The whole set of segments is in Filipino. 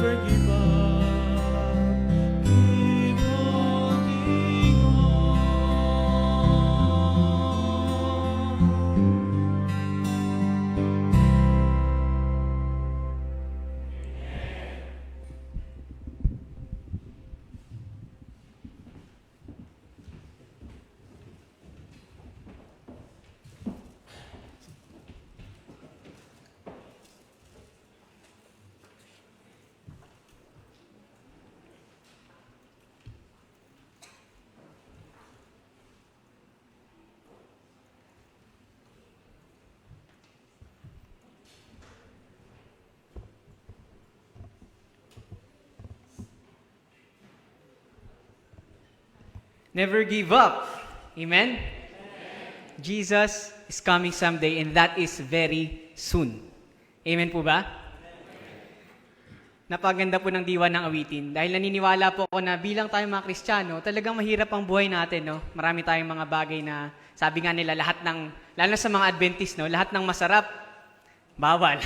never give up, keep holding Never give up. Amen? Jesus is coming someday and that is very soon. Amen po ba? Napaganda po ng diwa ng awitin. Dahil naniniwala po ako na bilang tayong mga Kristiyano, talagang mahirap ang buhay natin. No? Marami tayong mga bagay na, sabi nga nila, lahat ng, lalo sa mga Adventist, no? Lahat ng masarap, bawal.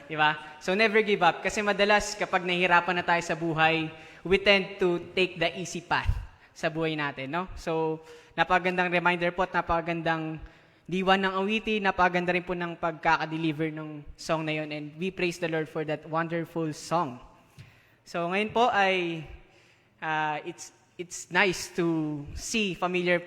Di ba? So never give up. Kasi madalas kapag nahihirapan na tayo sa buhay, we tend to take the easy path sa buhay natin, no? So, napagandang reminder po at napagandang diwan ng awiti, napaganda rin po ng pagkaka-deliver ng song na yun, and we praise the Lord for that wonderful song. So, ngayon po ay it's nice to see familiar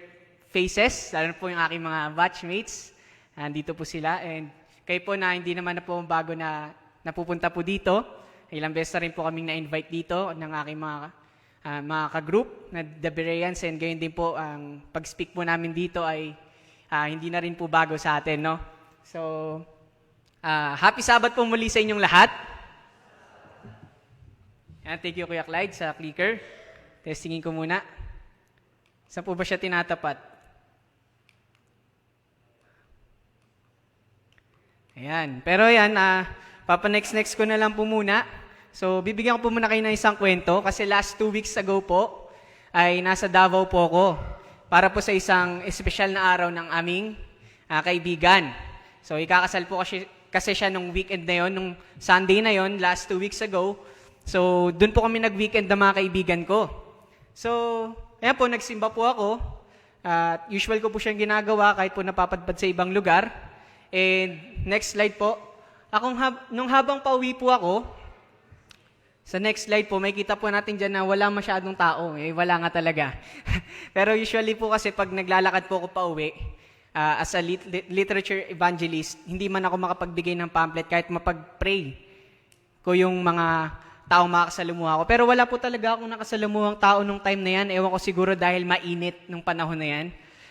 faces, lalo na po yung aking mga batchmates. Andito po sila, and kayo po na hindi naman na po bago na napupunta po dito. Ilang beses na rin po kaming na-invite dito ng aking mga ka-group na The Bereans, and gayon din po ang pag-speak po namin dito ay hindi na rin po bago sa atin, no? So, happy Sabbath po muli sa inyong lahat. Thank you Kuya Clyde sa clicker. Testingin ko muna. Saan po ba siya tinatapat? Ayan. Pero yan, papa-next ko na lang po muna. So, bibigyan ko po muna kayo ng isang kwento kasi last 2 weeks ago po ay nasa Davao po ako para po sa isang espesyal na araw ng aming kaibigan. So, ikakasal po kasi siya nung weekend na yon, nung Sunday na yon, last 2 weeks ago. So, dun po kami nag-weekend ng mga kaibigan ko. So, ayan po, nagsimba po ako. Usual ko po siyang ginagawa kahit po napapadpad sa ibang lugar. And next slide po. Nung habang pauwi po ako, sa next slide po, may kita po natin dyan na wala masyadong tao. Wala nga talaga. Pero usually po kasi pag naglalakad po ako pa uwi, as a literature evangelist, hindi man ako makapagbigay ng pamphlet kahit mapag-pray ko yung mga taong makakasalamuha ko. Pero wala po talaga akong nakasalamuhang tao nung time na yan. Ewan ko siguro dahil mainit nung panahon na yan.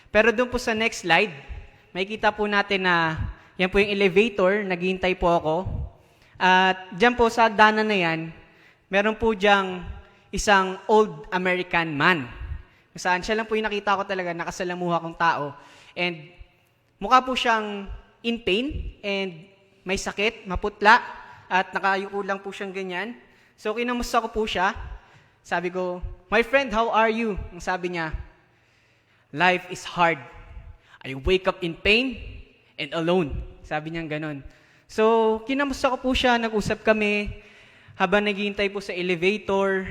Pero doon po sa next slide, may kita po natin na yan po yung elevator, naghihintay po ako. At dyan po sa daanan na yan, meron po diyang isang old American man. Saan siya lang po yung nakita ko talaga, nakasalamuha kong tao. And mukha po siyang in pain and may sakit, maputla, at nakayuko lang po siyang ganyan. So kinamusta ko po siya. Sabi ko, "My friend, how are you?" Ang sabi niya, "Life is hard. I wake up in pain and alone." Sabi niya ganon. So kinamusta ko po siya, nag-usap kami habang naghihintay po sa elevator,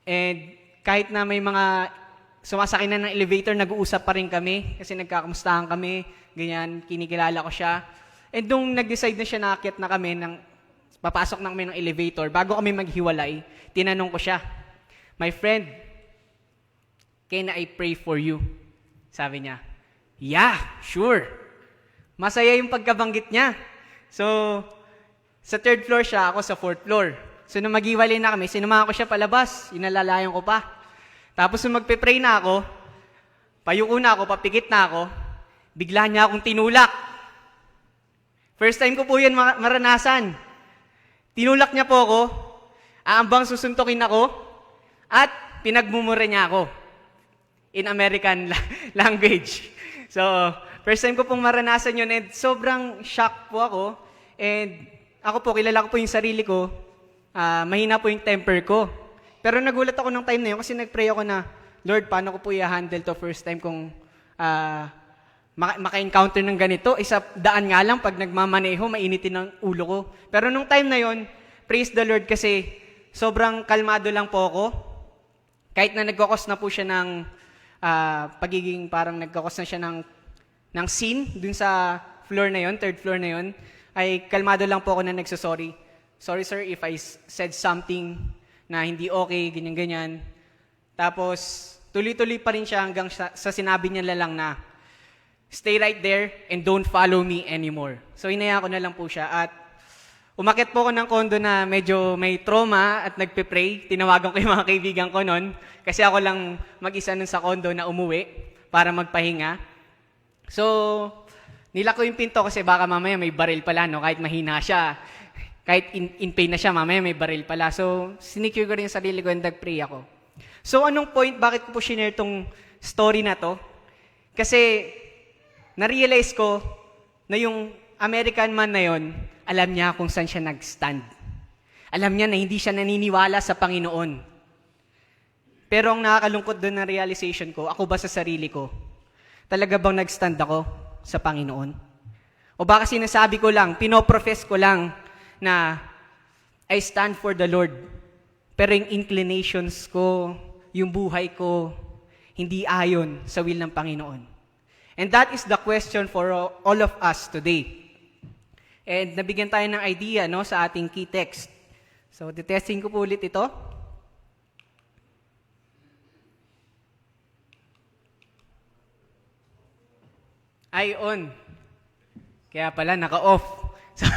and kahit na may mga sumasakay na ng elevator, nag-uusap pa rin kami kasi nagkakamustahan kami, ganyan, kinikilala ko siya. And nung nag-decide na siya na aakyat na kami, papasok na kami ng elevator, bago kami maghiwalay, tinanong ko siya, "My friend, can I pray for you?" Sabi niya, "Yeah, sure." Masaya yung pagkabanggit niya. So, sa 3rd floor siya, ako sa 4th floor. So, nung maghiwalay na kami, sinamahan ko siya palabas, inalalayan ko pa. Tapos, nung magpe-pray na ako, payuko na ako, papikit na ako, bigla niya akong tinulak. First time ko po yan maranasan. Tinulak niya po ako, aambang susuntukin ako, at pinagmumura niya ako in American language. So, first time ko pong maranasan yun, and sobrang shock po ako. And ako po, kilala ko po yung sarili ko, mahina po yung temper ko. Pero nagulat ako ng time na yun kasi nag-pray ako na, "Lord, paano ko po i-handle to first time kung maka-encounter ng ganito? Isa daan nga lang, pag nagmamaneho, mainitin ang ulo ko." Pero nung time na yun, praise the Lord kasi sobrang kalmado lang po ako. Kahit na nagkakos na po siya ng pagiging parang nagkakos na siya ng scene dun sa floor na yon, third floor na yon, ay kalmado lang po ako na nagsasorry. Sorry sir if I said something na hindi okay, ganyan-ganyan. Tapos tuloy-tuloy pa rin siya hanggang sa sinabi niya lang na, stay right there and don't follow me anymore. So inaya ko na lang po siya at umakyat po ako ng condo na medyo may trauma at nagpe-pray. Tinawagan ko yung mga kaibigan ko noon kasi ako lang mag-isa nun sa condo na umuwi para magpahinga. So, nilak ko yung pinto kasi baka mamaya may baril pala, no? Kahit mahina siya, kahit in pain na siya, mamaya may baril pala. So, sinicure ko rin yung sarili ko and nag-pray ako. So, anong point, bakit ko po shinare tong story na to? Kasi, na-realize ko na yung American man na yon, alam niya kung saan siya nag-stand. Alam niya na hindi siya naniniwala sa Panginoon. Pero ang nakakalungkot doon na realization ko, ako ba sa sarili ko, talaga bang nag-stand ako sa Panginoon? O baka sinasabi ko lang, pinoprofess ko lang na I stand for the Lord. Pero yung inclinations ko, yung buhay ko, hindi ayon sa will ng Panginoon. And that is the question for all of us today. And nabigyan tayo ng idea, no, sa ating key text. So, detesting ko po ulit ito. Ay, on. Kaya pala, naka-off. So,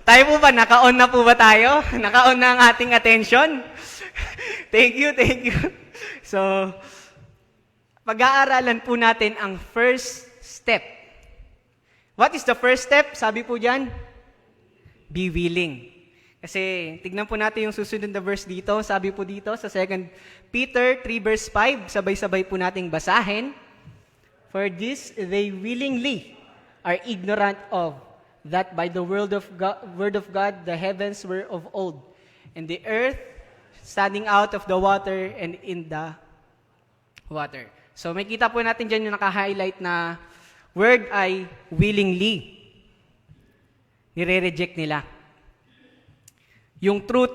tayo po ba, naka-on na po ba tayo? Naka-on na ang ating attention? Thank you. So, pag-aaralan po natin ang first step. What is the first step? Sabi po dyan, be willing. Kasi, tignan po natin yung susunod na verse dito. Sabi po dito sa 2 Peter 3 verse 5, sabay-sabay po nating basahin. For this they willingly are ignorant of, that by the word of God the heavens were of old, and the earth standing out of the water and in the water. So may kita po natin dyan yung naka-highlight na word ay willingly. Nire-reject nila yung truth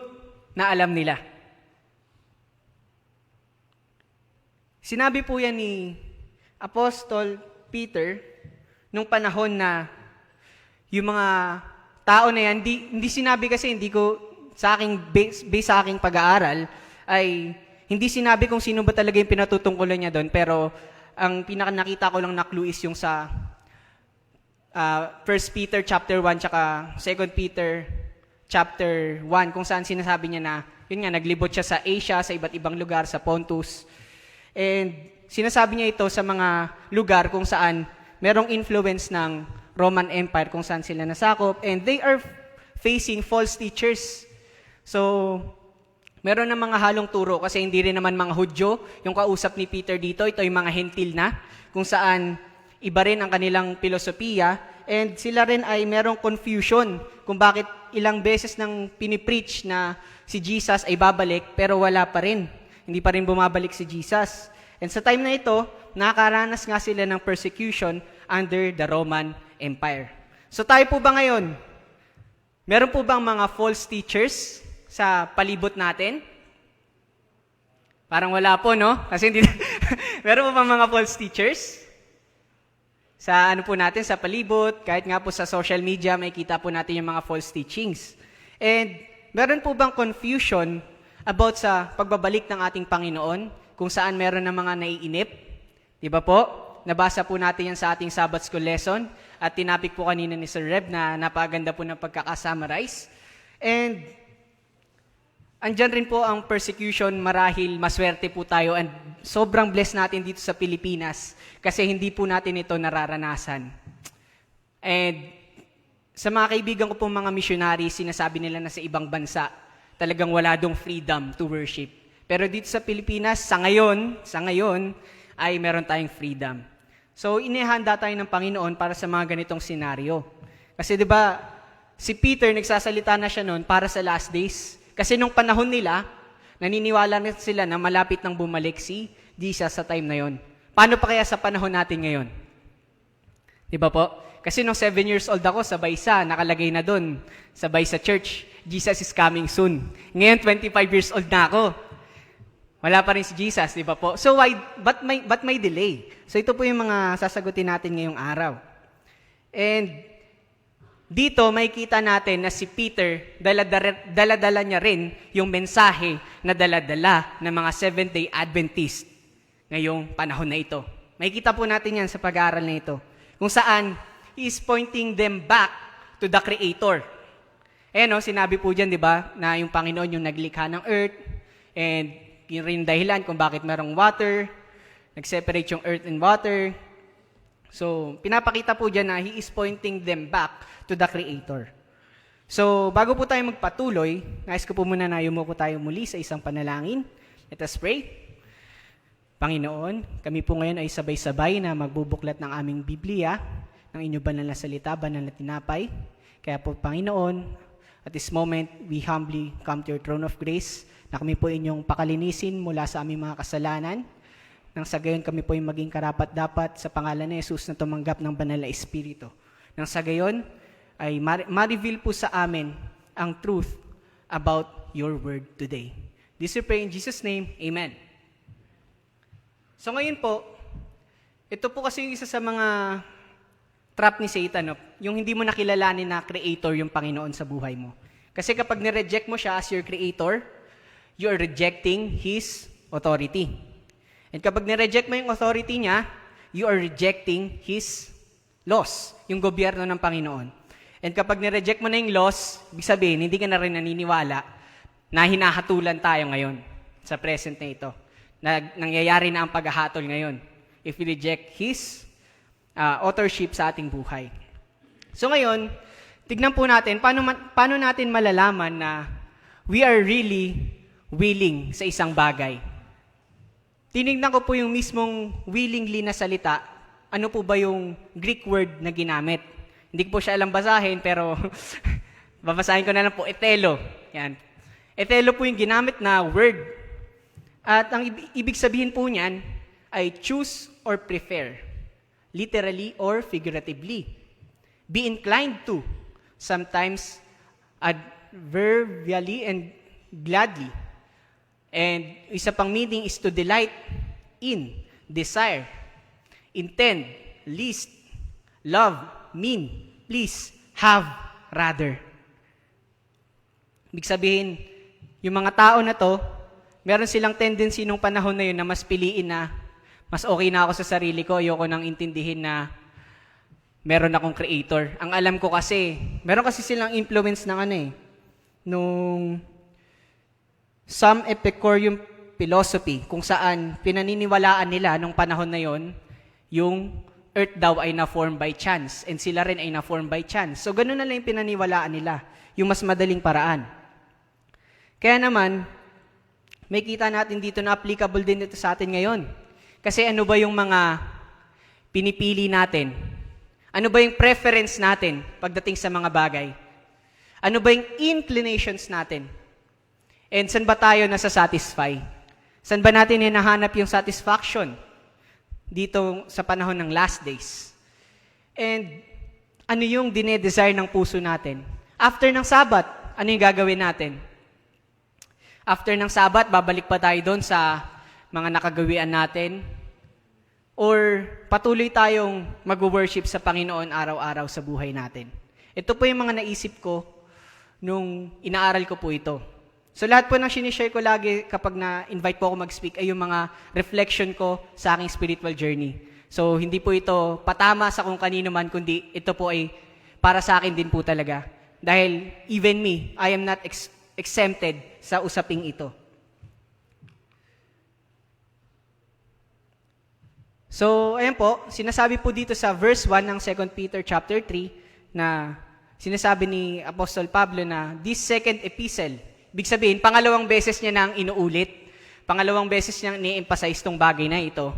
na alam nila. Sinabi po yan ni Apostol Peter nung panahon na yung mga tao na yan, hindi sinabi kasi, hindi ko sa aking base sa aking pag-aaral, ay hindi sinabi kung sino ba talaga yung pinatutungkulan niya doon, pero ang pinaka nakita ko lang na clue is yung sa 1 Peter chapter 1 tsaka 2 Peter chapter 1, kung saan sinasabi niya na, yun nga, naglibot siya sa Asia, sa iba't ibang lugar, sa Pontus. And sinasabi niya ito sa mga lugar kung saan merong influence ng Roman Empire, kung saan sila nasakop, and they are facing false teachers. So, meron na mga halong turo kasi hindi rin naman mga Hudyo yung kausap ni Peter dito. Ito yung mga hentil na, kung saan iba rin ang kanilang filosofiya, and sila rin ay merong confusion kung bakit ilang beses nang pinipreach na si Jesus ay babalik, pero wala pa rin. Hindi pa rin bumabalik si Jesus. And sa time na ito, nakaranas nga sila ng persecution under the Roman Empire. So tayo po ba ngayon, meron po bang mga false teachers sa palibot natin? Parang wala po, no? Kasi hindi meron po bang mga false teachers? Sa ano po natin, sa palibot, kahit nga po sa social media, may kita po natin yung mga false teachings. And meron po bang confusion about sa pagbabalik ng ating Panginoon, kung saan meron ng mga naiinip? Di ba po? Nabasa po natin yan sa ating Sabbath School lesson at tinapik po kanina ni Sir Reb na napaganda po ng pagkakasummarize. And andyan rin po ang persecution, marahil maswerte po tayo and sobrang blessed natin dito sa Pilipinas kasi hindi po natin ito nararanasan. And sa mga kaibigan ko pong mga missionaries, sinasabi nila na sa ibang bansa, talagang wala dong freedom to worship. Pero dito sa Pilipinas, sa ngayon, ay meron tayong freedom. So, inihanda tayo ng Panginoon para sa mga ganitong senaryo. Kasi 'di ba, si Peter nagsasalita na siya noon para sa last days. Kasi nung panahon nila, naniniwala na sila na malapit nang bumalik si Jesus sa time na yon. Paano pa kaya sa panahon natin ngayon? 'Di ba po? Kasi nung 7 years old ako, sabay nakalagay na doon, sabay sa church, Jesus is coming soon. Ngayon, 25 years old na ako. Wala pa rin si Jesus, di ba po? So but may delay? So ito po yung mga sasagutin natin ngayong araw. And dito, makikita natin na si Peter, dala-dala niya rin yung mensahe na dala-dala ng mga Seventh-day Adventist ngayong panahon na ito. Makikita po natin yan sa pag-aaral na ito. Kung saan, he is pointing them back to the Creator. Sinabi po dyan, di ba, na yung Panginoon yung naglikha ng earth, and yun rin dahilan kung bakit merong water, nag-separate yung earth and water. So, pinapakita po dyan na he is pointing them back to the Creator. So, bago po tayo magpatuloy, nais ko po muna na yumuko tayo muli sa isang panalangin. Let us pray. Panginoon, kami po ngayon ay sabay-sabay na magbubuklat ng aming Biblia, ng inyong banal na salita, banal na tinapay. Kaya po, Panginoon, at this moment, we humbly come to your throne of grace, na kami po inyong pakalinisin mula sa aming mga kasalanan, nang sa gayon kami po yung maging karapat-dapat sa pangalan ni Jesus na tumanggap ng banal na Espiritu. Nang sa gayon, ay ma-reveal po sa amin ang truth about your word today. This we pray in Jesus' name, Amen. So ngayon po, ito po kasi yung isa sa mga trap ni Satan, yung hindi mo nakilalanin na Creator yung Panginoon sa buhay mo. Kasi kapag nireject mo siya as your Creator, you are rejecting His authority. And kapag nireject mo yung authority niya, you are rejecting His laws, yung gobyerno ng Panginoon. And kapag nireject mo na yung laws, ibig sabihin, hindi ka na rin naniniwala na hinahatulan tayo ngayon sa present na ito. Nangyayari na ang paghahatol ngayon if we reject His authorship sa ating buhay. So ngayon, tignan po natin, paano natin malalaman na we are really willing sa isang bagay. Tinignan ko po yung mismong willingly na salita. Ano po ba yung Greek word na ginamit? Hindi ko po siya alam basahin, pero babasahin ko na lang po, etelo. Yan. Etelo po yung ginamit na word. At ang ibig sabihin po niyan ay choose or prefer. Literally or figuratively. Be inclined to. Sometimes adverbially and gladly. And isa pang meaning is to delight in, desire, intend, list, love, mean, please, have, rather. Ibig sabihin, yung mga tao na to, meron silang tendency nung panahon na yun na mas piliin na, mas okay na ako sa sarili ko, ayoko nang intindihin na meron akong Creator. Ang alam ko kasi, meron kasi silang influence ng nung some Epicurean philosophy, kung saan pinaniniwalaan nila nung panahon na yon, yung earth daw ay na-form by chance, and sila rin ay na-form by chance. So, ganun na lang yung pinaniwalaan nila, yung mas madaling paraan. Kaya naman, may kita natin dito na applicable din ito sa atin ngayon. Kasi ano ba yung mga pinipili natin? Ano ba yung preference natin pagdating sa mga bagay? Ano ba yung inclinations natin? And saan ba tayo nasa-satisfy? Saan ba natin hinahanap yung satisfaction? Dito sa panahon ng last days. And ano yung dinedesire ng puso natin? After ng Sabat, ano yung gagawin natin? After ng Sabat, babalik pa tayo doon sa mga nakagawian natin? Or patuloy tayong mag-worship sa Panginoon araw-araw sa buhay natin? Ito po yung mga naisip ko nung inaaral ko po ito. So lahat po ng sinishare ko lagi kapag na-invite po ako mag-speak ay yung mga reflection ko sa aking spiritual journey. So hindi po ito patama sa kung kanino man, kundi ito po ay para sa akin din po talaga. Dahil even me, I am not exempted sa usaping ito. So ayan po, sinasabi po dito sa verse 1 ng 2 Peter chapter 3 na sinasabi ni Apostol Pablo na this second epistle, ibig sabihin, pangalawang beses niya nang inuulit. Pangalawang beses niya ni-emphasize tong bagay na ito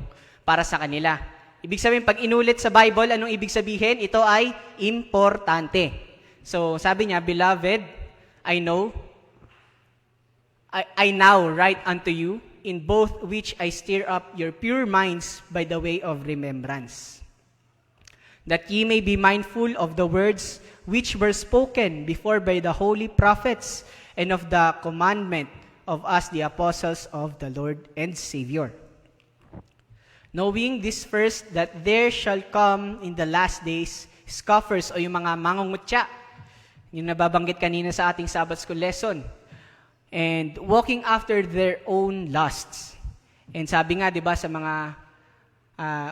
para sa kanila. Ibig sabihin, pag inulit sa Bible, anong ibig sabihin? Ito ay importante. So, sabi niya, Beloved, I now write unto you, in both which I stir up your pure minds by the way of remembrance. that ye may be mindful of the words which were spoken before by the holy prophets, and of the commandment of us the apostles of the Lord and Savior. Knowing this first, that there shall come in the last days scoffers, o yung mga mangungutya, yung nababanggit kanina sa ating Sabbath School lesson, and walking after their own lusts. And sabi nga, di ba, sa mga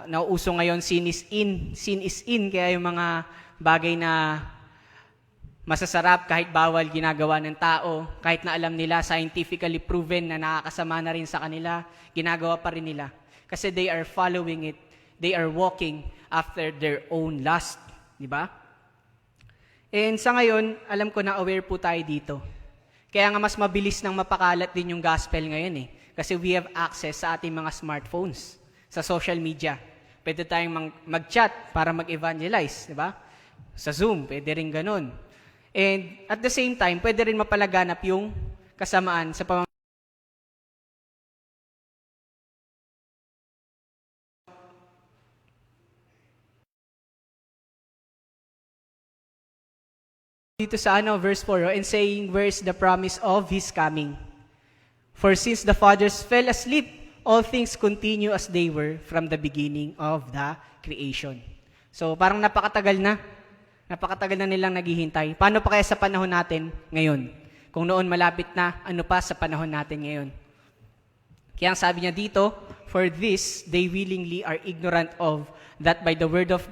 nauuso ngayon, sin is in, kaya yung mga bagay na masasarap kahit bawal ginagawa ng tao, kahit na alam nila, scientifically proven na nakakasama na rin sa kanila, ginagawa pa rin nila. Kasi they are following it, they are walking after their own lust. Di ba? And sa ngayon, alam ko na aware po tayo dito. Kaya nga mas mabilis nang mapakalat din yung gospel ngayon eh. Kasi we have access sa ating mga smartphones, sa social media. Pwede tayong mag-chat para mag-evangelize, di ba? Sa Zoom, pwede rin ganun. And at the same time, pwede rin mapalaganap yung kasamaan sa dito sa verse 4, and saying, where is the promise of His coming? For since the fathers fell asleep, all things continue as they were from the beginning of the creation. So parang napakatagal na nilang naghihintay. Paano pa kaya sa panahon natin ngayon? Kung noon malapit na, ano pa sa panahon natin ngayon? Kaya ang sabi niya dito, for this they willingly are ignorant of, that by the word of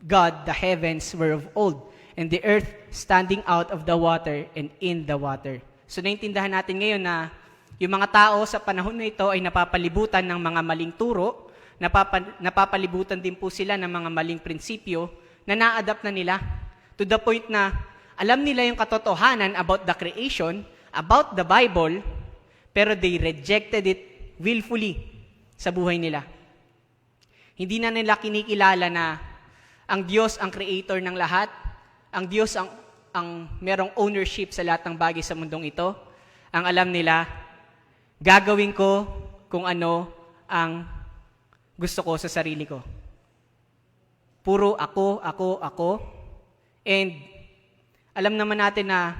God the heavens were of old, and the earth standing out of the water and in the water. So naintindihan natin ngayon na yung mga tao sa panahon na ito ay napapalibutan ng mga maling turo, napapalibutan din po sila ng mga maling prinsipyo na na-adapt na nila to the point na alam nila yung katotohanan about the creation, about the Bible, pero they rejected it willfully sa buhay nila. Hindi na nila kinikilala na ang Diyos ang creator ng lahat, ang Diyos ang merong ownership sa lahat ng bagay sa mundong ito. Ang alam nila, gagawin ko kung ano ang gusto ko sa sarili ko. Puro ako. And alam naman natin na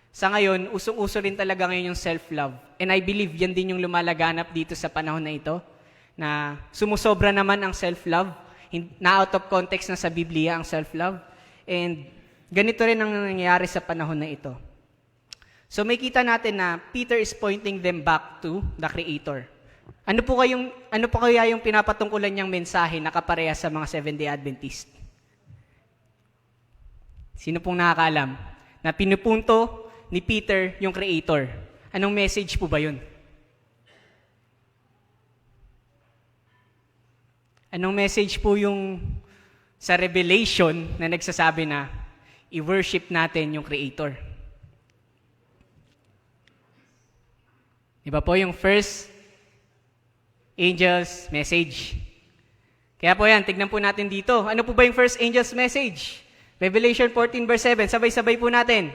sa ngayon, usong-uso rin talaga ngayon yung self-love. And I believe yan din yung lumalaganap dito sa panahon na ito, na sumusobra naman ang self-love, na out of context na sa Biblia ang self-love. And ganito rin ang nangyayari sa panahon na ito. So may kita natin na Peter is pointing them back to the Creator. Ano po kaya yung pinapatungkulan niyang mensahe na kapareha sa mga Seventh-day Adventist? Sino pong nakakaalam? Na pinupunto ni Peter yung Creator. Anong message po ba yun? Anong message po yung sa Revelation na nagsasabi na i-worship natin yung Creator? Diba po yung first angel's message? Kaya po yan, tignan po natin dito. Ano po ba yung first angel's message? Revelation 14 verse 7. Sabay-sabay po natin.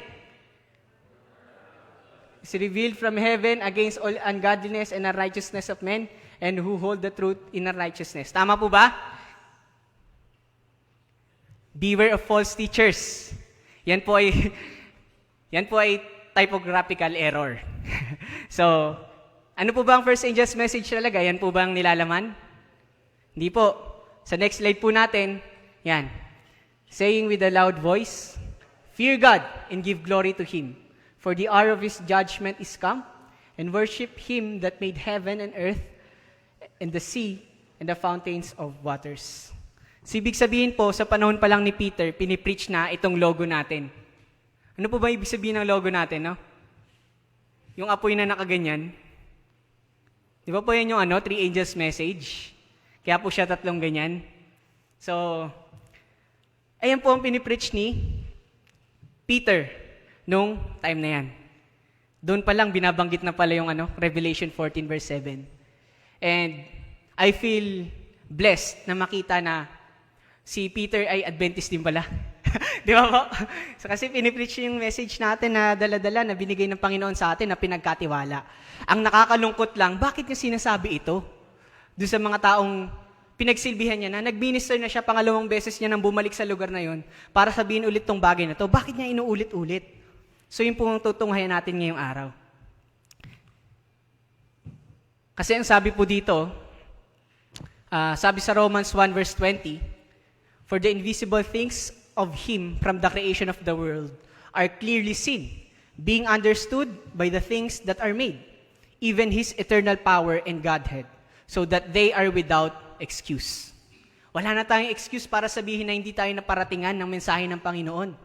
Is revealed from heaven against all ungodliness and unrighteousness of men, and who hold the truth in unrighteousness. Tama po ba? Beware of false teachers. Yan po ay typographical error. So, ano po ba ang first angel's message talaga? Yan po ba ang nilalaman? Hindi po. Sa next slide po natin, yan. Saying with a loud voice, fear God and give glory to Him, for the hour of His judgment is come, and worship Him that made heaven and earth, and the sea, and the fountains of waters. So, ibig sabihin po, sa panahon pa lang ni Peter, pinipreach na itong logo natin. Ano po ba ibig sabihin ng logo natin, no? Yung apoy na nakaganyan. Di ba po yan yung three angels message? Kaya po siya tatlong ganyan. So, ayan po ang pinipreach ni Peter nung time na yan. Doon pa lang binabanggit na pala yung Revelation 14 verse 7. And I feel blessed na makita na si Peter ay Adventist din pala. Di ba po? So, kasi pinipreach yung message natin na dala-dala na binigay ng Panginoon sa atin na pinagkatiwala. Ang nakakalungkot lang, bakit niya sinasabi ito? Doon sa mga taong pinagsilbihan niya na, nag-minister na siya, pangalawang beses niya nang bumalik sa lugar na yon para sabihin ulit tong bagay na to. Bakit niya inuulit-ulit? So yun po ang tutunghayan natin ngayong araw. Kasi ang sabi po dito, sabi sa Romans 1 verse 20, "For the invisible things of Him from the creation of the world are clearly seen, being understood by the things that are made, even His eternal power and Godhead, so that they are without excuse." Wala na tayong excuse para sabihin na hindi tayo naparatingan ng mensahe ng Panginoon.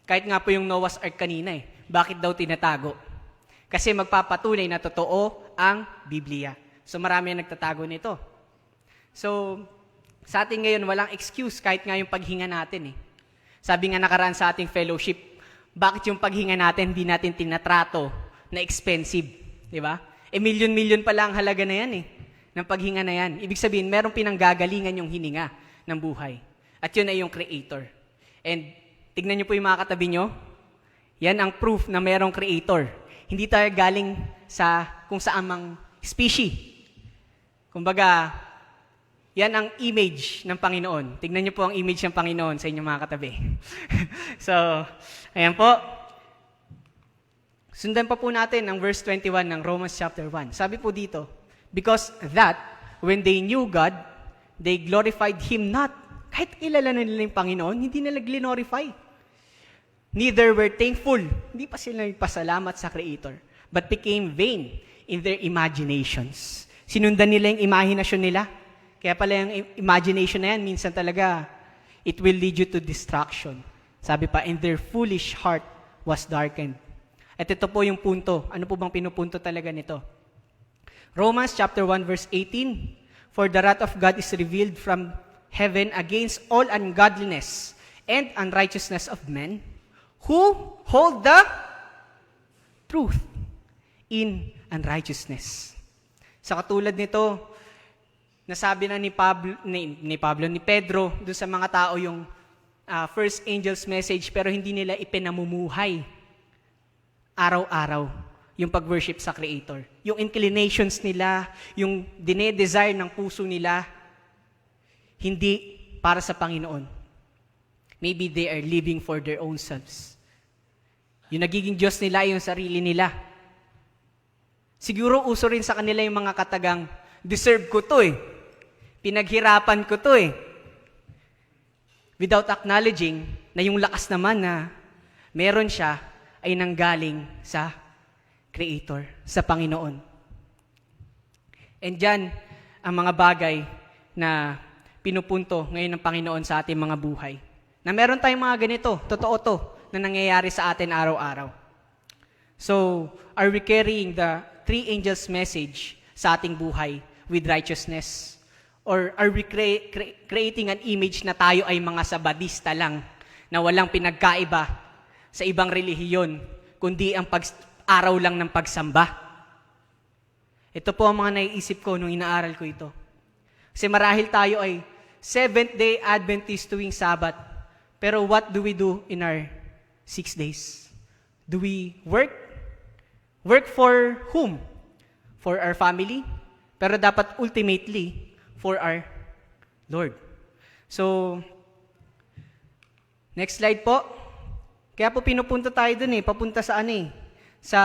Kahit nga po yung Noah's Ark kanina bakit daw tinatago? Kasi magpapatunay na totoo ang Biblia. So marami ang nagtatago nito. So, sa atin ngayon, walang excuse kahit nga yung paghinga natin Sabi nga nakaraan sa ating fellowship, bakit yung paghinga natin hindi natin tinatrato na expensive? Di ba? Milyon-milyon pala ang halaga na yan ng paghinga na yan. Ibig sabihin, merong pinanggagalingan yung hininga ng buhay. At yun ay yung Creator. And tignan nyo po yung mga katabi nyo. Yan ang proof na merong Creator. Hindi tayo galing sa kung saan mang species. Kumbaga, yan ang image ng Panginoon. Tignan niyo po ang image ng Panginoon sa inyong mga katabi. So, ayan po. Sundan pa po natin ang verse 21 ng Romans chapter 1. Sabi po dito, "Because that, when they knew God, they glorified Him not." Kahit kilala na nila yung Panginoon, hindi nila glorify. "Neither were thankful." Hindi pa sila nagpasalamat sa Creator. "But became vain in their imaginations." Sinundan nila yung imahinasyon nila. Kaya pala yung imagination na yan, minsan talaga, it will lead you to destruction. Sabi pa, "And their foolish heart was darkened." At ito po yung punto. Ano po bang pinupunto talaga nito? Romans chapter 1 verse 18, "For the wrath of God is revealed from heaven against all ungodliness and unrighteousness of men, who hold the truth in unrighteousness." Sa katulad nito, nasabi na ni Pedro doon sa mga tao yung first angel's message, pero hindi nila ipinamumuhay araw-araw yung pag-worship sa Creator. Yung inclinations nila, yung dinedesire ng puso nila, hindi para sa Panginoon. Maybe they are living for their own selves. Yung nagiging Diyos nila, yung sarili nila. Siguro uso rin sa kanila yung mga katagang, "Deserve ko to Pinaghirapan ko to Without acknowledging na yung lakas naman na meron siya ay nanggaling sa Creator, sa Panginoon. And dyan, ang mga bagay na pinupunto ngayon ng Panginoon sa ating mga buhay. Na meron tayong mga ganito, totoo to, na nangyayari sa atin araw-araw. So, are we carrying the three angels' message sa ating buhay with righteousness? Or are we creating an image na tayo ay mga sabadista lang, na walang pinagkaiba sa ibang relihiyon, kundi ang araw lang ng pagsamba? Ito po ang mga naiisip ko nung inaaral ko ito. Kasi marahil tayo ay Seventh-day Adventist tuwing Sabat, pero what do we do in our 6 days? Do we work? Work for whom? For our family? Pero dapat ultimately, for our Lord. So, next slide po. Kaya po pinupunta tayo dun papunta sa sa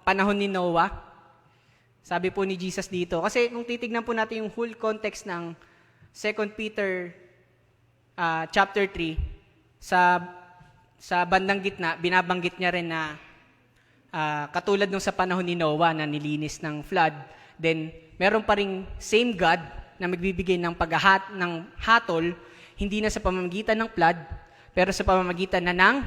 panahon ni Noah. Sabi po ni Jesus dito. Kasi kung titignan po natin yung whole context ng 2 Peter chapter 3, sa bandang gitna, binabanggit niya rin na katulad nung sa panahon ni Noah na nilinis ng flood, then meron pa ring same God na magbibigay ng ng hatol, hindi na sa pamamagitan ng flood, pero sa pamamagitan na ng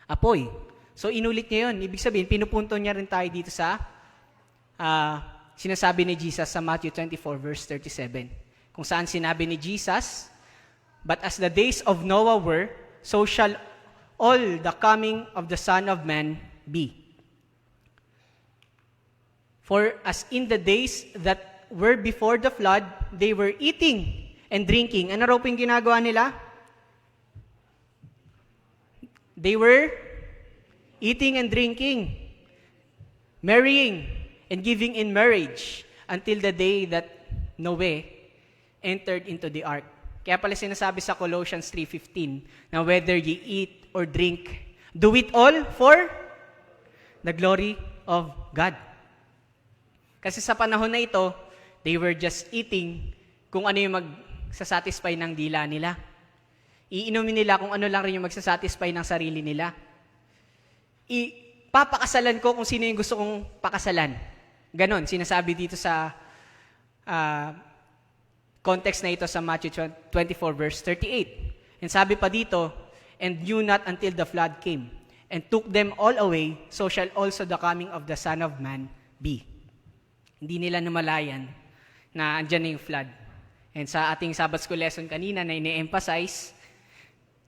apoy. So inulit niya yun. Ibig sabihin, pinupunto niya rin tayo dito sa sinasabi ni Jesus sa Matthew 24 verse 37. Kung saan sinabi ni Jesus, "But as the days of Noah were, so shall all the coming of the Son of Man be. For as in the days that were before the flood, they were eating and drinking." Ano raw po yung ginagawa nila? They were eating and drinking, marrying and giving in marriage, until the day that Noah entered into the ark. Kaya pala sinasabi sa Colossians 3:15 na whether ye eat or drink, do it all for the glory of God. Kasi sa panahon na ito, they were just eating kung ano yung magsasatisfy ng dila nila. Iinumin nila kung ano lang rin yung magsasatisfy ng sarili nila. Papakasalan ko kung sino yung gusto kong pakasalan. Ganon, sinasabi dito sa context na ito sa Matthew 24 verse 38. And sabi pa dito, and knew not until the flood came, and took them all away, so shall also the coming of the Son of Man be. Hindi nila namalayan na andyan na yung flood. And sa ating Sabbath School lesson kanina na ini-emphasize,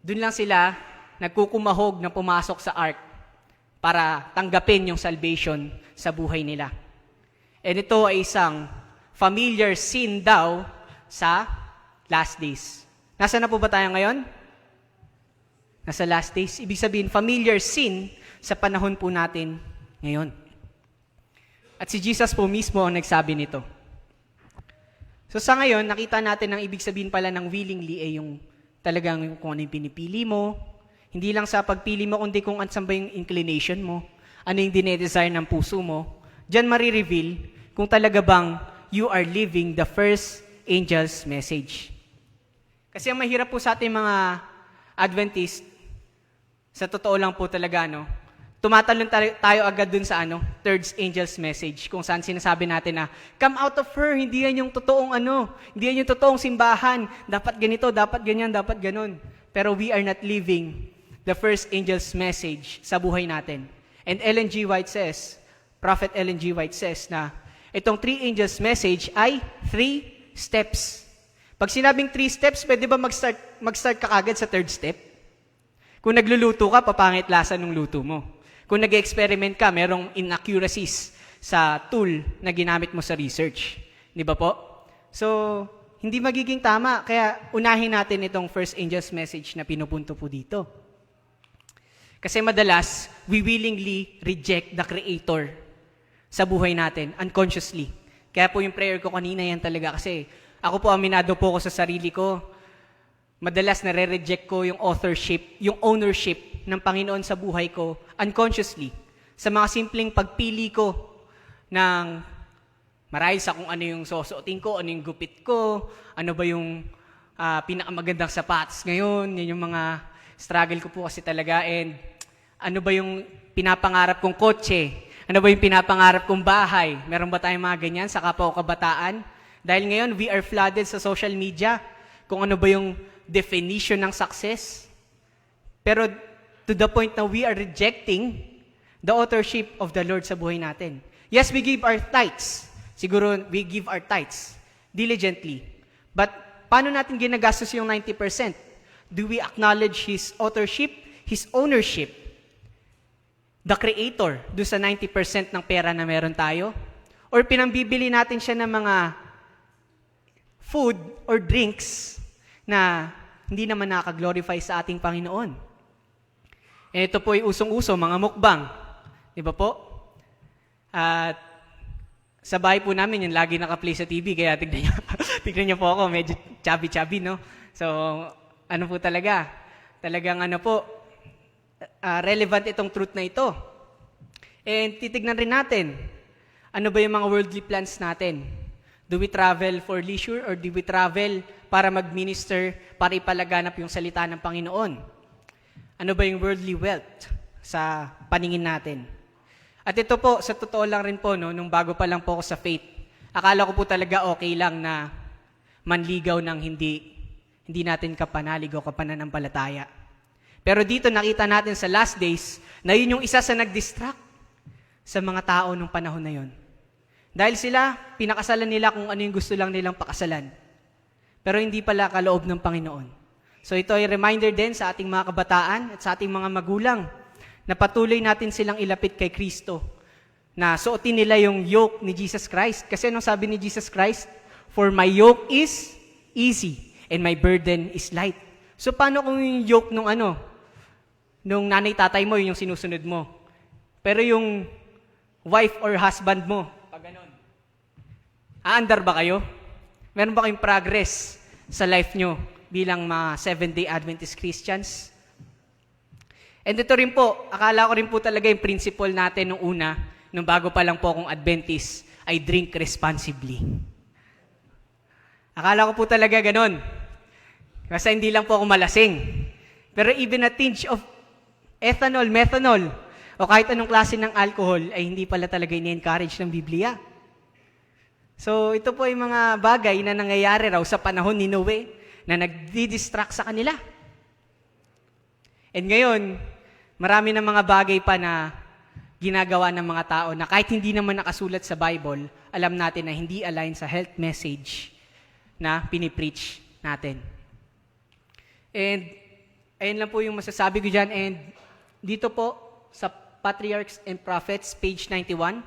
dun lang sila nagkukumahog na pumasok sa ark para tanggapin yung salvation sa buhay nila. And ito ay isang familiar sin daw sa last days. Nasaan na po ba tayo ngayon? Nasa last days. Ibig sabihin, familiar sin sa panahon po natin ngayon. At si Jesus po mismo ang nagsabi nito. So sa ngayon, nakita natin ang ibig sabihin pala ng willingly ay yung talagang kung ano yung pinipili mo. Hindi lang sa pagpili mo, kundi kung saan ba yung inclination mo, ano yung dinedesire ng puso mo. Diyan marireveal kung talaga bang you are living the first angel's message. Kasi ang mahirap po sa ating mga Adventist, sa totoo lang po talaga, tumatalon tayo agad dun sa third angel's message, kung saan sinasabi natin na, come out of her, hindi yan yung totoong hindi yan yung totoong simbahan, dapat ganito, dapat ganyan, dapat ganon. Pero we are not living the first angel's message sa buhay natin. And Ellen G. White says, Prophet Ellen G. White says na, itong 3 angels message ay 3 steps. Pag sinabing 3 steps, pwede ba mag-start ka agad sa 3rd step? Kung nagluluto ka, papangit lasa ng luto mo. Kung nag-experiment ka, merong inaccuracies sa tool na ginamit mo sa research. Di ba po? So, hindi magiging tama. Kaya unahin natin itong first angel's message na pinupunto po dito. Kasi madalas, we willingly reject the Creator sa buhay natin, unconsciously. Kaya po yung prayer ko kanina yan talaga. Kasi ako po, aminado po ako sa sarili ko. Madalas nare-reject ko yung authorship, yung ownership ng Panginoon sa buhay ko unconsciously. Sa mga simpleng pagpili ko ng marahil sa kung ano yung susuotin ko, ano yung gupit ko, ano ba yung pinakamagandang sapatos ngayon, yan yung mga struggle ko po kasi talaga. And ano ba yung pinapangarap kong kotse? Ano ba yung pinapangarap kong bahay? Meron ba tayong mga ganyan sa kapwa o kabataan? Dahil ngayon, we are flooded sa social media kung ano ba yung definition ng success. Pero to the point na we are rejecting the authorship of the Lord sa buhay natin. Yes, we give our tithes. Siguro we give our tithes diligently. But paano natin ginagastos yung 90%? Do we acknowledge His authorship, His ownership, the Creator, do sa 90% ng pera na meron tayo? Or pinambibili natin siya ng mga food or drinks na hindi naman nakaka-glorify sa ating Panginoon? Ito po ay usong-uso, mga mukbang. Di ba po? At sa bahay po namin, yung lagi naka-play sa TV, kaya tignan niyo po ako, medyo chubby-chubby, no? So, ano po talaga? Talagang relevant itong truth na ito. And titignan rin natin, ano ba yung mga worldly plans natin? Do we travel for leisure or do we travel para mag-minister, para ipalaganap yung salita ng Panginoon? Ano ba yung worldly wealth sa paningin natin? At ito po, sa totoo lang rin po, nung bago pa lang po ako sa faith, akala ko po talaga okay lang na manligaw ng hindi natin kapanalig o kapananampalataya. Pero dito nakita natin sa last days na yun yung isa sa nag-distract sa mga tao nung panahon na yun. Dahil sila, pinakasalan nila kung ano yung gusto lang nilang pakasalan. Pero hindi pala kaloob ng Panginoon. So ito ay reminder din sa ating mga kabataan at sa ating mga magulang na patuloy natin silang ilapit kay Kristo, na suotin nila yung yoke ni Jesus Christ. Kasi anong sabi ni Jesus Christ? For my yoke is easy and my burden is light. So paano kung yung yoke nung nanay-tatay mo, yung sinusunod mo? Pero yung wife or husband mo, pag ganon, aandar ba kayo? Meron ba kayong progress sa life nyo bilang mga Seventh-day Adventist Christians? And ito rin po, akala ko rin po talaga yung principle natin nung una, nung bago pa lang po akong Adventist, ay drink responsibly. Akala ko po talaga ganun. Kasi hindi lang po ako malasing. Pero even a tinge of ethanol, methanol, o kahit anong klase ng alcohol, ay hindi pala talaga ini-encourage ng Biblia. So ito po yung mga bagay na nangyayari raw sa panahon ni Noe na nagdi-distract sa kanila. And ngayon, marami na mga bagay pa na ginagawa ng mga tao na kahit hindi naman nakasulat sa Bible, alam natin na hindi align sa health message na pinipreach natin. And ayun lang po yung masasabi ko dyan. And dito po sa Patriarchs and Prophets, page 91,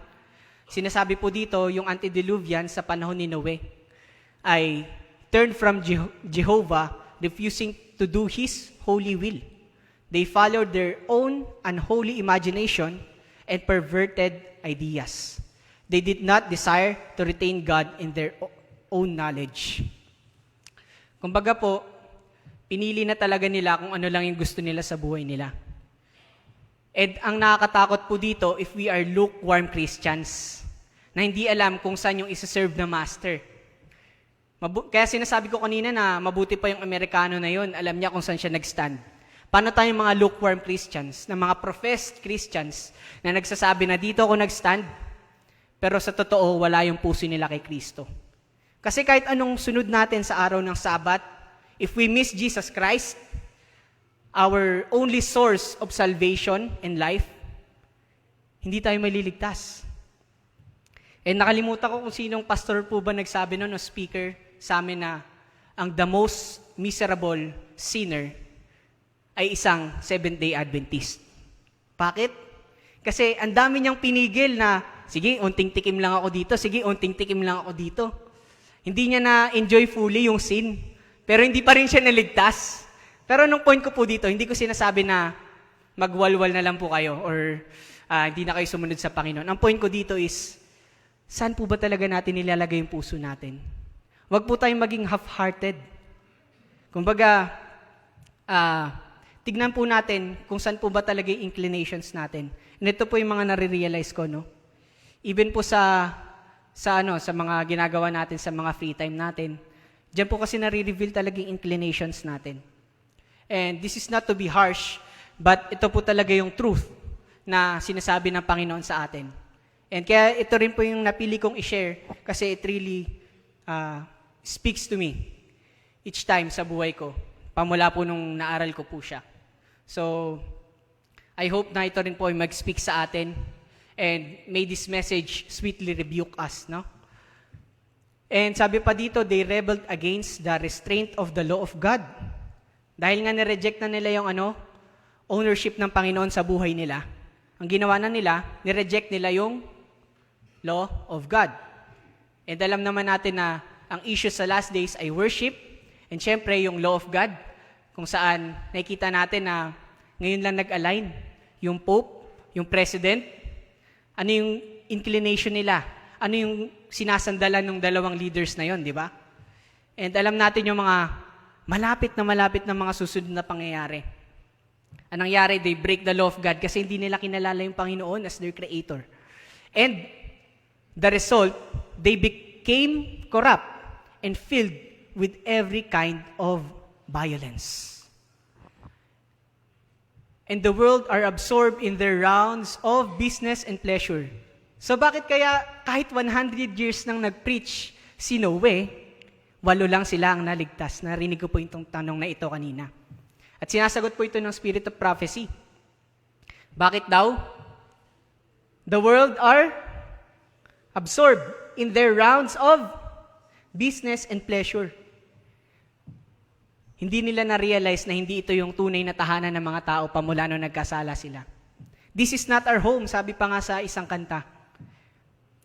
sinasabi po dito yung antediluvian sa panahon ni Noe ay turned from Jehovah, refusing to do His holy will. They followed their own unholy imagination and perverted ideas. They did not desire to retain God in their own knowledge. Kumbaga po, pinili na talaga nila kung ano lang yung gusto nila sa buhay nila. And ang nakakatakot po dito, if we are lukewarm Christians, na hindi alam kung saan yung isa-serve na master. Kaya sinasabi ko kanina na mabuti pa yung Amerikano na yon, alam niya kung saan siya nag-stand. Paano tayong mga lukewarm Christians, na mga professed Christians, na nagsasabi na dito ako nag-stand, pero sa totoo, wala yung puso nila kay Kristo. Kasi kahit anong sunod natin sa araw ng Sabat, if we miss Jesus Christ, our only source of salvation and life, hindi tayo maliligtas. And nakalimutan ko kung sinong pastor po ba nagsabi noon o speaker sa amin na ang the most miserable sinner ay isang Seventh-day Adventist. Bakit? Kasi ang dami niyang pinigil na, sige, unting tikim lang ako dito, sige, unting tikim lang ako dito. Hindi niya na-enjoy fully yung sin, pero hindi pa rin siya naligtas. Pero nung point ko po dito, hindi ko sinasabi na magwalwal na lang po kayo or hindi na kayo sumunod sa Panginoon. Ang point ko dito is, saan po ba talaga natin nilalagay yung puso natin? Huwag po tayong maging half-hearted. Kumbaga, tignan po natin kung saan po ba talaga yung inclinations natin. And ito po yung mga nare-realize ko, no? Even po sa mga ginagawa natin sa mga free time natin, diyan po kasi nare-reveal talaga yung inclinations natin. And this is not to be harsh, but ito po talaga yung truth na sinasabi ng Panginoon sa atin. And kaya ito rin po yung napili kong i-share kasi it really speaks to me each time sa buhay ko. Pamula po nung naaral ko po siya. So, I hope na ito rin po ay mag-speak sa atin and may this message sweetly rebuke us, no? And sabi pa dito, they rebelled against the restraint of the law of God. Dahil nga nireject na nila yung ownership ng Panginoon sa buhay nila. Ang ginawa na nila, nireject nila yung law of God. And alam naman natin na ang issue sa last days ay worship. And syempre, yung law of God, kung saan nakikita natin na ngayon lang nag-align yung Pope, yung President, ano yung inclination nila, ano yung sinasandalan ng dalawang leaders na yon, di ba? And alam natin yung mga malapit na mga susunod na pangyayari. Anong nangyari? They break the law of God kasi hindi nila kinalala yung Panginoon as their creator. And the result, they became corrupt and filled with every kind of violence. And the world are absorbed in their rounds of business and pleasure. So bakit kaya kahit 100 years nang nag-preach si Noe, 8 lang sila ang naligtas? Narinig ko po itong tanong na ito kanina. At sinasagot po ito ng Spirit of Prophecy. Bakit daw? The world are absorbed in their rounds of business and pleasure. Hindi nila na-realize na hindi ito yung tunay na tahanan ng mga tao pamula nung nagkasala sila. This is not our home, sabi pa nga sa isang kanta.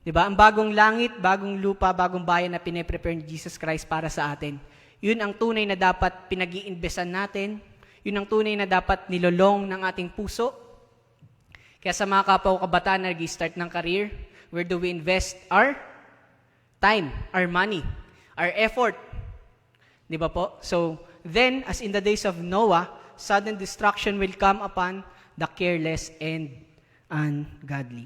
Diba? Ang bagong langit, bagong lupa, bagong bayan na pine-prepare ni Jesus Christ para sa atin. Yun ang tunay na dapat pinag-iinbesan natin. Yun ang tunay na dapat nilolong ng ating puso. Kaya sa mga kapwa kabataan na nag-start ng career, where do we invest our time, our money? our effort. Di ba po? So, then, as in the days of Noah, sudden destruction will come upon the careless and ungodly.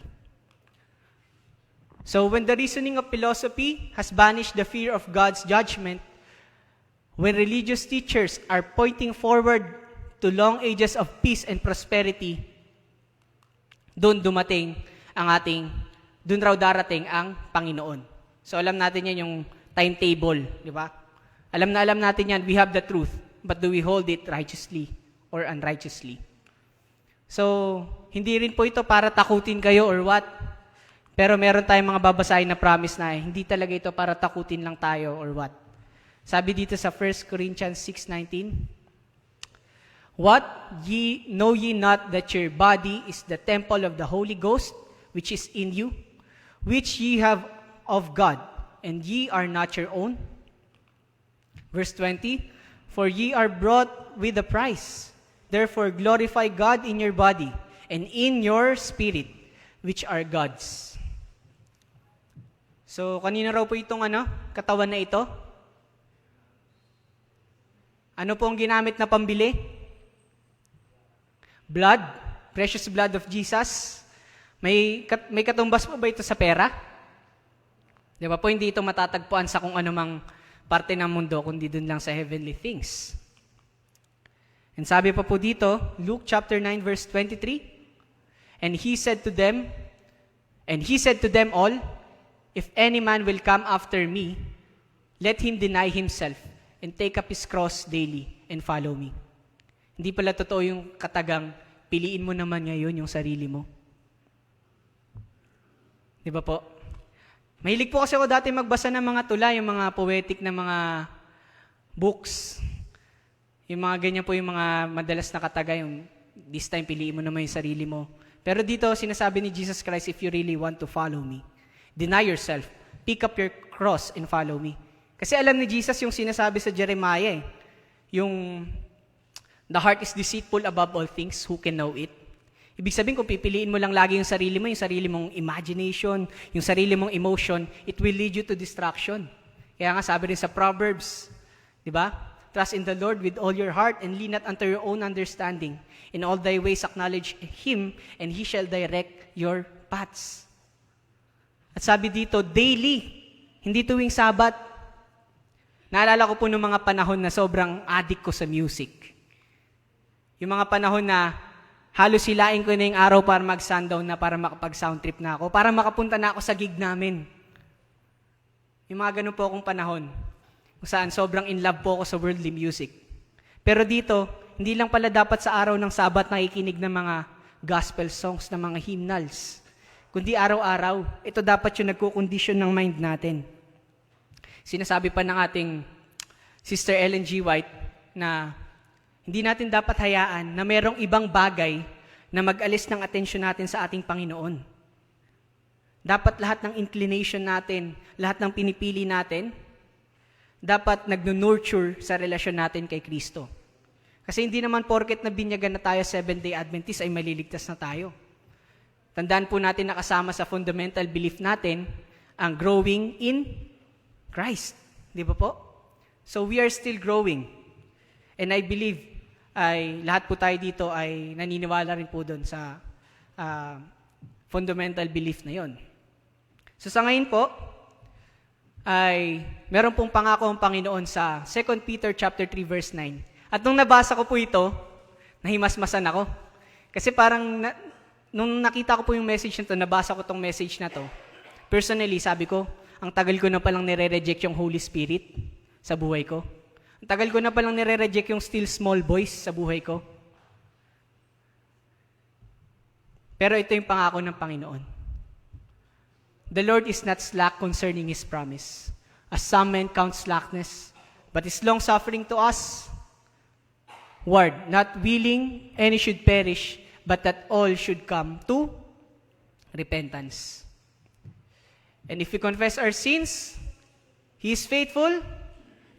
So, when the reasoning of philosophy has banished the fear of God's judgment, when religious teachers are pointing forward to long ages of peace and prosperity, doon raw darating ang Panginoon. So, alam natin yan yung timetable, di ba? Alam natin yan, we have the truth, but do we hold it righteously or unrighteously? So, hindi rin po ito para takutin kayo or what, pero meron tayong mga babasahin na promise na hindi talaga ito para takutin lang tayo or what. Sabi dito sa 1 Corinthians 6:19, what know ye not that your body is the temple of the Holy Ghost, which is in you, which ye have of God, and ye are not your own? Verse 20, for ye are bought with a price. Therefore glorify God in your body and in your spirit, which are God's. So, kanina raw po itong katawan na ito? Ano po ang ginamit na pambili? Blood, precious blood of Jesus. May katumbas po ba ito sa pera? Di ba po, hindi ito matatagpuan sa kung anumang parte ng mundo, kundi dun lang sa heavenly things. And sabi pa po dito, Luke chapter 9 verse 23, And he said to them all, if any man will come after me, let him deny himself and take up his cross daily and follow me. Hindi pala totoo yung katagang, piliin mo naman ngayon yung sarili mo. Di ba po? Mahilig po kasi ako dati magbasa ng mga tula, yung mga poetic na mga books. Yung mga ganyan po yung mga madalas na kataga, yung this time piliin mo naman yung sarili mo. Pero dito, sinasabi ni Jesus Christ, if you really want to follow me, deny yourself, pick up your cross and follow me. Kasi alam ni Jesus yung sinasabi sa Jeremiah, yung the heart is deceitful above all things, who can know it? Ibig sabihin, kung pipiliin mo lang lagi yung sarili mong imagination, yung sarili mong emotion, it will lead you to destruction. Kaya nga sabi rin sa Proverbs, di ba? Trust in the Lord with all your heart and lean not unto your own understanding. In all thy ways acknowledge Him and He shall direct your paths. At sabi dito, daily, hindi tuwing Sabat. Naalala ko po nung mga panahon na sobrang addict ko sa music. Yung mga panahon na halos silain ko na yung araw para mag-sundown na, para makapag-sound trip na ako, para makapunta na ako sa gig namin. Yung mga ganun po akong panahon, kung saan sobrang in love po ako sa worldly music. Pero dito, hindi lang pala dapat sa araw ng Sabat nakikinig ng mga gospel songs, ng mga hymnals, kundi araw-araw. Ito dapat yung nagkukondisyon ng mind natin. Sinasabi pa ng ating Sister Ellen G. White na hindi natin dapat hayaan na merong ibang bagay na mag-alis ng atensyon natin sa ating Panginoon. Dapat lahat ng inclination natin, lahat ng pinipili natin, dapat nag-nurture sa relasyon natin kay Kristo. Kasi hindi naman porket na binyagan na tayo Seventh-day Adventist ay maliligtas na tayo. Tandaan po natin na kasama sa fundamental belief natin ang growing in Christ. Di ba po? So we are still growing. And I believe ay lahat po tayo dito ay naniniwala rin po doon sa fundamental belief na yon. So sa ngayon po, ay meron pong pangako ang Panginoon sa 2 Peter chapter 3 verse 9. At nung nabasa ko po ito, nahimasmasan ako. Kasi parang nung nakita ko po yung message na to, nabasa ko tong message na to, personally, sabi ko, ang tagal ko na palang nire-reject yung Holy Spirit sa buhay ko. Ang tagal ko na palang nire-reject yung still small voice sa buhay ko. Pero ito yung pangako ng Panginoon. The Lord is not slack concerning His promise, as some men count slackness, but is long-suffering to us, word, not willing any should perish, but that all should come to repentance. And if we confess our sins, He is faithful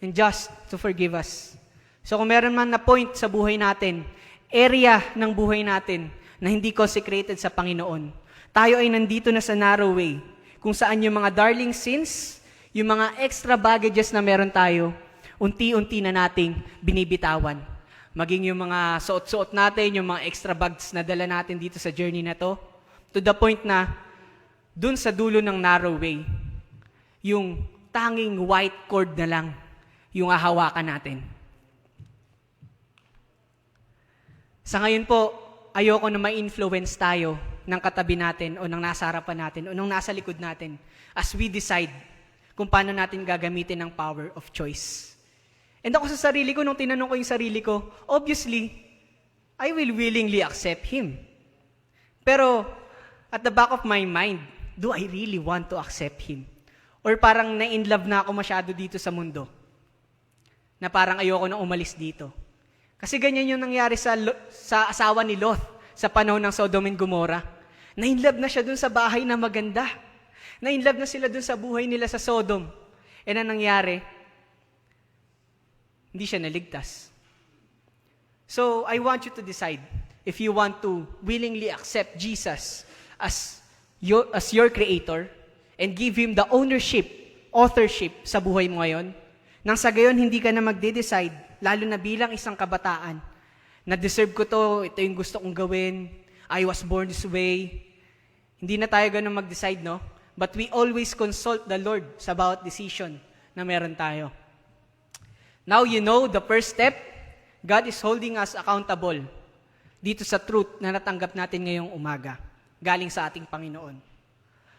and just to forgive us. So kung meron man na point sa buhay natin, area ng buhay natin na hindi consecrated sa Panginoon, tayo ay nandito na sa narrow way, kung saan yung mga darling sins, Yung mga extra baggages na meron tayo, unti-unti na nating binibitawan. Maging yung mga suot-suot natin, yung mga extra bags na dala natin dito sa journey na to, to the point na dun sa dulo ng narrow way, yung tanging white cord na lang yung hahawakan natin. Sa ngayon po, ayoko na ma-influence tayo ng katabi natin o ng nasa harapan natin o ng nasa likod natin as we decide kung paano natin gagamitin ang power of choice. And ako sa sarili ko, nung tinanong ko yung sarili ko, obviously, I will willingly accept Him. Pero, at the back of my mind, do I really want to accept Him? Or parang na-in-love na ako masyado dito sa mundo? Na parang ayoko na umalis dito. Kasi ganyan yung nangyari sa asawa ni Lot sa panahon ng Sodom and Gomorrah. Na-in-love na siya dun sa bahay na maganda. Na-in-love na sila dun sa buhay nila sa Sodom. And ang nangyari, hindi siya naligtas. So, I want you to decide if you want to willingly accept Jesus as your creator and give Him the ownership, authorship sa buhay mo ngayon. Nang sa gayon, hindi ka na magde-decide, lalo na bilang isang kabataan, na deserve ko to, ito yung gusto kong gawin, I was born this way. Hindi na tayo ganun mag-decide, no? But we always consult the Lord sa bawat decision na meron tayo. Now you know the first step, God is holding us accountable dito sa truth na natanggap natin ngayong umaga, galing sa ating Panginoon.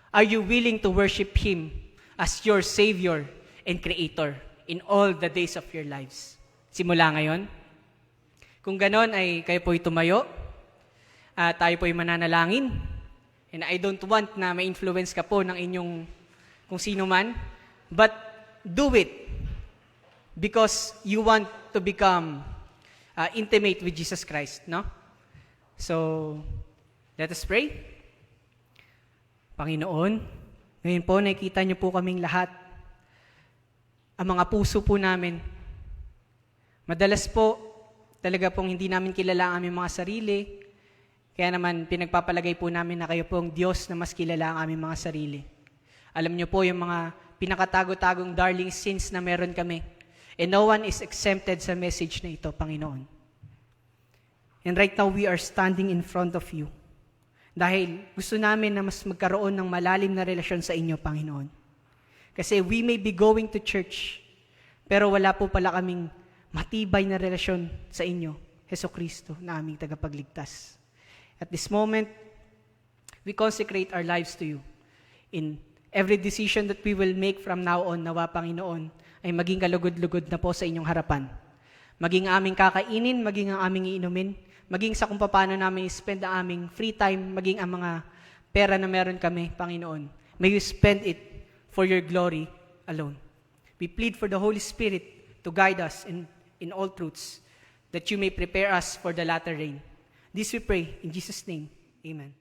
Are you willing to worship Him as your Savior and Creator in all the days of your lives? Simula ngayon. Kung ganon ay kayo po'y tumayo at tayo po'y mananalangin. And I don't want na ma-influence ka po ng inyong kung sino man, but do it because you want to become intimate with Jesus Christ, no? So, let us pray. Panginoon, ngayon po nakikita niyo po kaming lahat. Ang mga puso po namin. Madalas po, talaga pong hindi namin kilala ang aming mga sarili. Kaya naman, pinagpapalagay po namin na kayo po ang Diyos na mas kilala ang aming mga sarili. Alam niyo po yung mga pinakatago-tagong darling sins na meron kami. And no one is exempted sa message na ito, Panginoon. And right now, we are standing in front of you. Dahil gusto namin na mas magkaroon ng malalim na relasyon sa inyo, Panginoon. Kasi we may be going to church, pero wala po pala kaming matibay na relasyon sa inyo, Jesucristo, na aming tagapagligtas. At this moment, we consecrate our lives to you. In every decision that we will make from now on, nawa, Panginoon, ay maging kalugod-lugod na po sa inyong harapan. Maging aming kakainin, maging ang aming iinumin, maging sa kung paano namin spend ang aming free time, maging ang mga pera na meron kami, Panginoon. May you spend it for your glory alone. We plead for the Holy Spirit to guide us in all truths, that you may prepare us for the latter rain. This we pray in Jesus' name. Amen.